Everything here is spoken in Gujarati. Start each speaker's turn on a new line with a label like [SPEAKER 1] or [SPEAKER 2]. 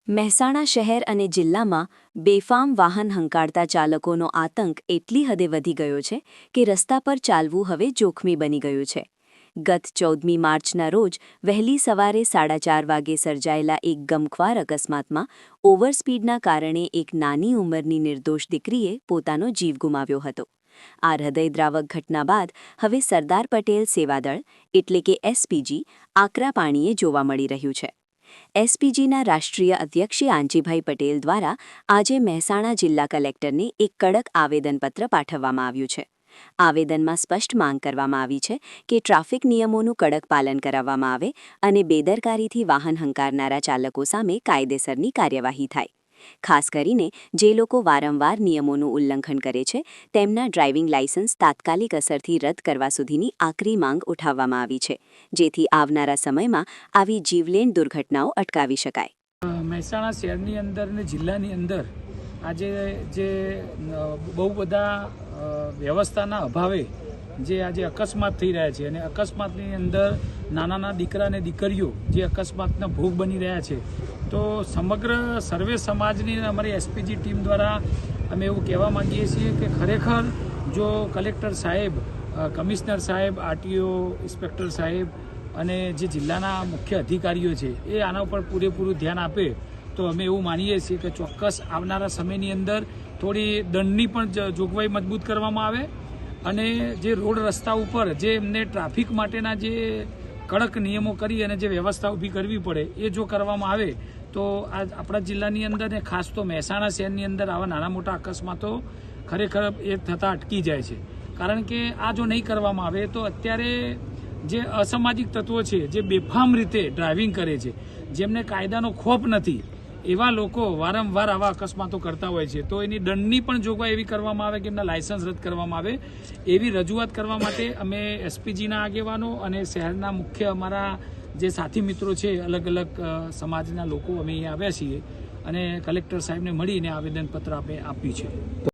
[SPEAKER 1] મહેસાણા શહેર અને જિલ્લામાં બેફામ વાહન હંકારતા ચાલકોનો આતંક એટલી હદે વધી ગયો છે કે રસ્તા પર ચાલવું હવે જોખમી બની ગયું છે. ગત 14મી માર્ચના રોજ વહેલી સવારે 4:30 વાગે સર્જાયેલા એક ગમખ્વાર અકસ્માતમાં ઓવરસ્પીડના કારણે એક નાની ઉંમરની નિર્દોષ દીકરીએ પોતાનો જીવ ગુમાવ્યો હતો. આ હૃદયદ્રાવક ઘટના બાદ હવે સરદાર પટેલ સેવાદળ એટલે કે એસપીજી આકરા પાણીએ જોવા મળી રહ્યું છે. એસપીજીના રાષ્ટ્રીય અધ્યક્ષ આંજીભાઈ પટેલ દ્વારા આજે મહેસાણા જિલ્લા કલેક્ટરને એક કડક આવેદનપત્ર પાઠવવામાં આવ્યું છે. આવેદનમાં સ્પષ્ટ માંગ કરવામાં આવી છે કે ટ્રાફિક નિયમોનું કડક પાલન કરાવવામાં આવે અને બેદરકારીથી વાહન હંકારનારા ચાલકો સામે કાયદેસરની કાર્યવાહી થાય. ખાસ કરીને જે લોકો વારંવાર નિયમોનું ઉલ્લંઘન કરે છે તેમના ડ્રાઇવિંગ લાયસન્સ તાત્કાલિક અસરથી રદ કરવા સુધીની આકરી માંગ ઉઠાવવામાં આવી છે, જેથી આવનારા સમયમાં આવી જીવલેણ દુર્ઘટનાઓ અટકાવી શકાય.
[SPEAKER 2] મહેસાણા શહેરની અંદર અને જિલ્લાની અંદર આજે જે બહુ બધા વ્યવસ્થાના અભાવે જે આજે અકસ્માત થઈ રહ્યા છે અને અકસ્માતની અંદર નાના દીકરા અને દીકરીઓ જે અકસ્માતના ભોગ બની રહ્યા છે, તો સમગ્ર સર્વે સમાજની અમારી એસપીજી ટીમ દ્વારા અમે એવું કહેવા માંગીએ છીએ કે ખરેખર જો કલેક્ટર સાહેબ, કમિશનર સાહેબ, આરટીઓ ઇન્સ્પેક્ટર સાહેબ અને જે જિલ્લાના મુખ્ય અધિકારીઓ છે એ આના ઉપર પૂરેપૂરું ધ્યાન આપે તો અમે એવું માનીએ છીએ કે ચોક્કસ આવનારા સમયની અંદર થોડી દંડની પણ જોગવાઈ મજબૂત કરવામાં આવે અને જે રોડ રસ્તા ઉપર જે એમને ટ્રાફિક માટેના જે કડક નિયમો કરી અને જે વ્યવસ્થા ઊભી કરવી પડે એ જો કરવામાં આવે તો આ આપણા જિલ્લાની અંદર ને ખાસ તો મહેસાણા શહેરની અંદર આવા નાના મોટા અકસ્માતો ખરેખર એ થતાં અટકી જાય છે. કારણ કે આ જો નહીં કરવામાં આવે તો અત્યારે જે અસામાજિક તત્વો છે, જે બેફામ રીતે ડ્રાઇવિંગ કરે છે, જેમને કાયદાનો ખોફ નથી, એવા લોકો વારંવાર આવા અકસ્માતો કરતા હોય છે, તો એની દંડની પણ જોગવાઈ એવી કરવામાં આવે કે એમના લાયસન્સ રદ કરવામાં આવે. એવી રજૂઆત કરવા માટે અમે એસપીજીના આગેવાનો અને શહેરના મુખ્ય અમારા જે સાથી મિત્રો છે, અલગ અલગ સમાજના લોકો અમે અહીંયા આવ્યા છીએ અને કલેક્ટર સાહેબને મળીને આવેદનપત્ર આપણે આપ્યું છે.